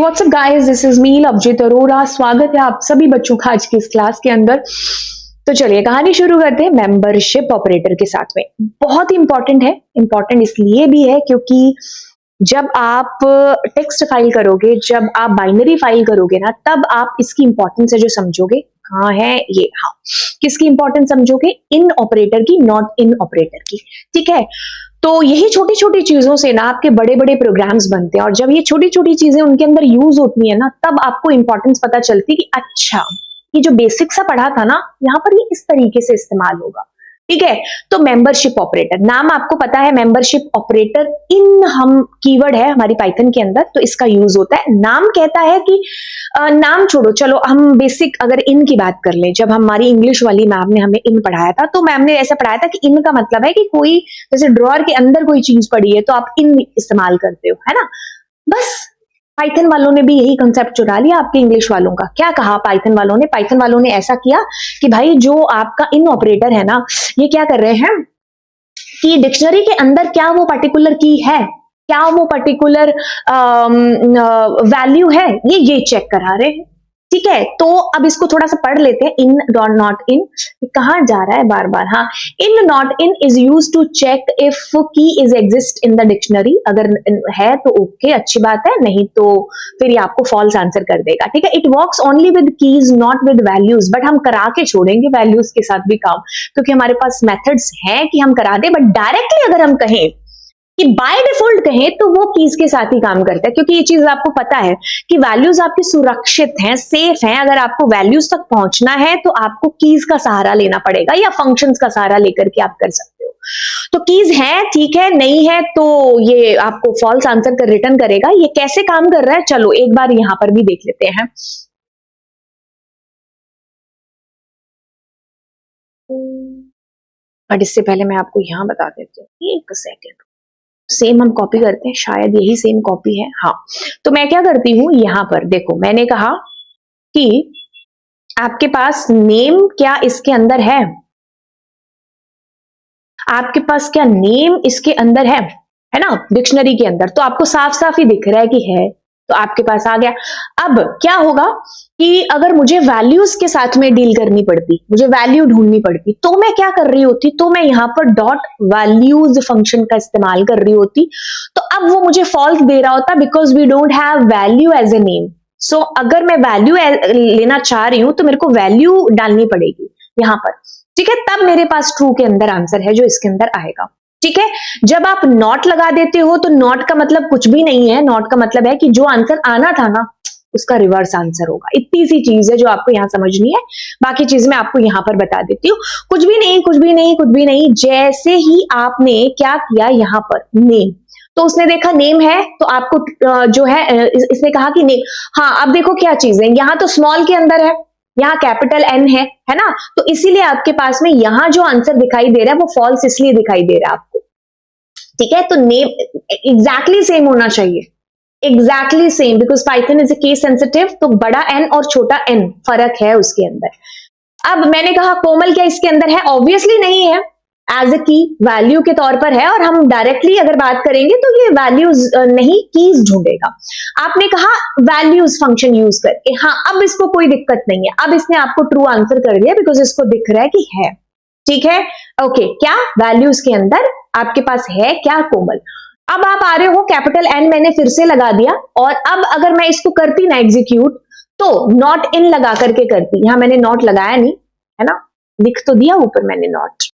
WhatsApp guys, this is me Lovejeet Arora. स्वागत है आप सभी बच्चों का आज की इस क्लास के अंदर। तो चलिए कहानी शुरू करते हैं मेंबरशिप ऑपरेटर के साथ में। बहुत ही इंपॉर्टेंट है। इंपॉर्टेंट इसलिए भी है क्योंकि जब आप टेक्स्ट फाइल करोगे, जब आप बाइनरी फाइल करोगे ना, तब आप इसकी इंपॉर्टेंस है जो समझोगे। कहाँ है ये? हाँ, किसकी इंपॉर्टेंस समझोगे? इन ऑपरेटर की, नॉट इन ऑपरेटर की। ठीक है, तो यही छोटी छोटी चीजों से ना आपके बड़े बड़े प्रोग्राम्स बनते हैं, और जब ये छोटी छोटी चीजें उनके अंदर यूज होती है ना, तब आपको इंपॉर्टेंस पता चलती है कि अच्छा, ये जो बेसिक सा पढ़ा था ना, यहाँ पर ये इस तरीके से इस्तेमाल होगा। ठीक है, तो मेंबरशिप ऑपरेटर, नाम आपको पता है, मेंबरशिप ऑपरेटर इन हम कीवर्ड है हमारी पाइथन के अंदर, तो इसका यूज होता है। नाम कहता है कि नाम छोड़ो, चलो हम बेसिक अगर इन की बात कर लें, जब हमारी इंग्लिश वाली मैम ने हमें इन पढ़ाया था, तो मैम ने ऐसा पढ़ाया था कि इन का मतलब है कि कोई जैसे ड्रॉअर के अंदर कोई चीज पड़ी है तो आप इन इस्तेमाल करते हो, है ना। बस पाइथन वालों ने भी यही कंसेप्ट चुरा लिया आपके इंग्लिश वालों का। क्या कहा पाइथन वालों ने? पाइथन वालों ने ऐसा किया कि भाई जो आपका इन ऑपरेटर है ना, ये क्या कर रहे हैं कि डिक्शनरी के अंदर क्या वो पर्टिकुलर की है, क्या वो पर्टिकुलर वैल्यू है, ये चेक करा रहे हैं। ठीक है, तो अब इसको थोड़ा सा पढ़ लेते हैं। इन डॉट नॉट इन कहाँ जा रहा है बार बार? हाँ, in not in is use to check if key is exist in the dictionary. अगर है तो ओके, अच्छी बात है, नहीं तो फिर ये आपको फॉल्स आंसर कर देगा। ठीक है, it works only with keys not with values, but हम करा के छोड़ेंगे वैल्यूज के साथ भी काम, क्योंकि हमारे पास मेथड्स हैं कि हम करा दे। बट डायरेक्टली अगर हम कहें कि बाय डिफॉल्ट कहें तो वो कीज के साथ ही काम करता है, क्योंकि ये चीज आपको पता है कि वैल्यूज आपकी सुरक्षित हैं, सेफ हैं। अगर आपको वैल्यूज तक पहुंचना है तो आपको कीज का सहारा लेना पड़ेगा, या फंक्शंस का सहारा लेकर के आप कर सकते हो। तो कीज है, ठीक है, नहीं है तो ये आपको फॉल्स आंसर कर रिटर्न करेगा। ये कैसे काम कर रहा है, चलो एक बार यहां पर भी देख लेते हैं। बट इससे पहले मैं आपको यहां बता देती हूँ, एक सेकेंड। सेम हम कॉपी करते हैं, शायद यही सेम कॉपी है। हाँ, तो मैं क्या करती हूं, यहां पर देखो, मैंने कहा कि आपके पास नेम क्या इसके अंदर है, आपके पास क्या नेम इसके अंदर है ना, डिक्शनरी के अंदर। तो आपको साफ साफ ही दिख रहा है कि है, तो आपके पास आ गया। अब क्या होगा कि अगर मुझे वैल्यूज के साथ में डील करनी पड़ती, मुझे वैल्यू ढूंढनी पड़ती, तो मैं क्या कर रही होती? तो मैं यहां पर डॉट वैल्यूज फंक्शन का इस्तेमाल कर रही होती। तो अब वो मुझे फॉल्स दे रहा होता, because we don't have value as a name. So अगर मैं वैल्यू लेना चाह रही हूं तो मेरे को वैल्यू डालनी पड़ेगी यहां पर। ठीक है, तब मेरे पास ट्रू के अंदर आंसर है जो इसके अंदर आएगा। ठीक है, जब आप नॉट लगा देते हो तो नॉट का मतलब कुछ भी नहीं है। नॉट का मतलब है कि जो आंसर आना था ना, उसका रिवर्स आंसर होगा। इतनी सी चीज है जो आपको यहां समझनी है, बाकी चीज मैं आपको यहां पर बता देती हूँ। कुछ भी नहीं, कुछ भी नहीं, कुछ भी नहीं। जैसे ही आपने क्या किया यहां पर नेम, तो उसने देखा नेम है, तो आपको जो है इसने कहा कि नेम। हाँ, अब देखो क्या चीज है, यहां तो स्मॉल के अंदर है, यहाँ कैपिटल एन है ना, तो इसीलिए आपके पास में यहां जो आंसर दिखाई दे रहा है वो फॉल्स इसलिए दिखाई दे रहा है आपको। ठीक है, तो नेम एग्जैक्टली सेम होना चाहिए, exactly same, because Python is a case sensitive. तो बड़ा एन और छोटा एन फर्क है उसके अंदर। अब मैंने कहा कोमल क्या इसके अंदर है? ऑब्वियसली नहीं है, एज ए की वैल्यू के तौर पर है, और हम डायरेक्टली अगर बात करेंगे तो ये वैल्यूज नहीं, कीज ढूंढेगा। आपने कहा वैल्यूज फंक्शन यूज करके, हाँ, अब इसको कोई दिक्कत नहीं है, अब इसने आपको ट्रू आंसर कर दिया, बिकॉज इसको दिख रहा है कि है। ठीक है, ओके, क्या वैल्यूज के अंदर आपके पास है क्या? कोमल। अब आप आ रहे हो, कैपिटल एन मैंने फिर से लगा दिया, और अब अगर मैं इसको करती ना एग्जीक्यूट, तो नॉट इन लगा करके करती। यहां मैंने नॉट लगाया नहीं, है ना, लिख तो दिया ऊपर मैंने नॉट।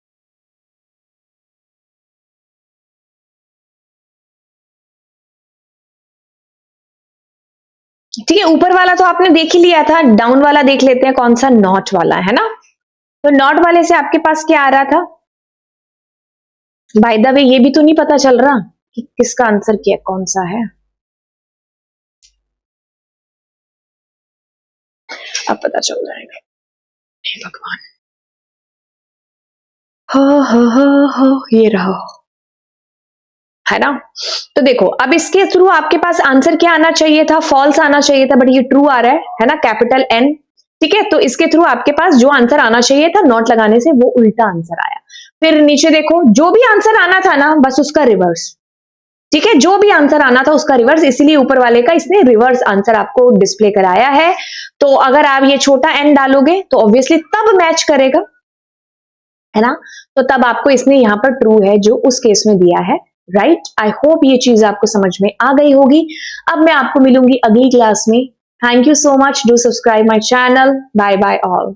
ठीक है, ऊपर वाला तो आपने देख ही लिया था, डाउन वाला देख लेते हैं कौन सा नॉट वाला है ना। तो नॉट वाले से आपके पास क्या आ रहा था? बाय द वे ये भी तो नहीं पता चल रहा कि किसका आंसर क्या कौन सा है। अब पता चल जाएगा, हे भगवान। हो ये रहा, है ना। तो देखो, अब इसके थ्रू आपके पास आंसर क्या आना चाहिए था? फॉल्स आना चाहिए था, बट ये ट्रू आ रहा है ना, कैपिटल एन। ठीक है, तो इसके थ्रू आपके पास जो आंसर आना चाहिए था नॉट लगाने से, वो उल्टा आंसर आया। फिर नीचे देखो, जो भी आंसर आना था ना, बस उसका रिवर्स। ठीक है, जो भी आंसर आना था उसका रिवर्स, इसीलिए ऊपर वाले का इसने रिवर्स आंसर आपको डिस्प्ले कराया है। तो अगर आप ये छोटा n डालोगे तो ऑब्वियसली तब मैच करेगा, है ना, तो तब आपको इसने यहां पर ट्रू है जो उस केस में दिया है, राइट। आई होप ये चीज आपको समझ में आ गई होगी। अब मैं आपको मिलूंगी अगली क्लास में। Thank you so much, do subscribe my channel, bye bye all.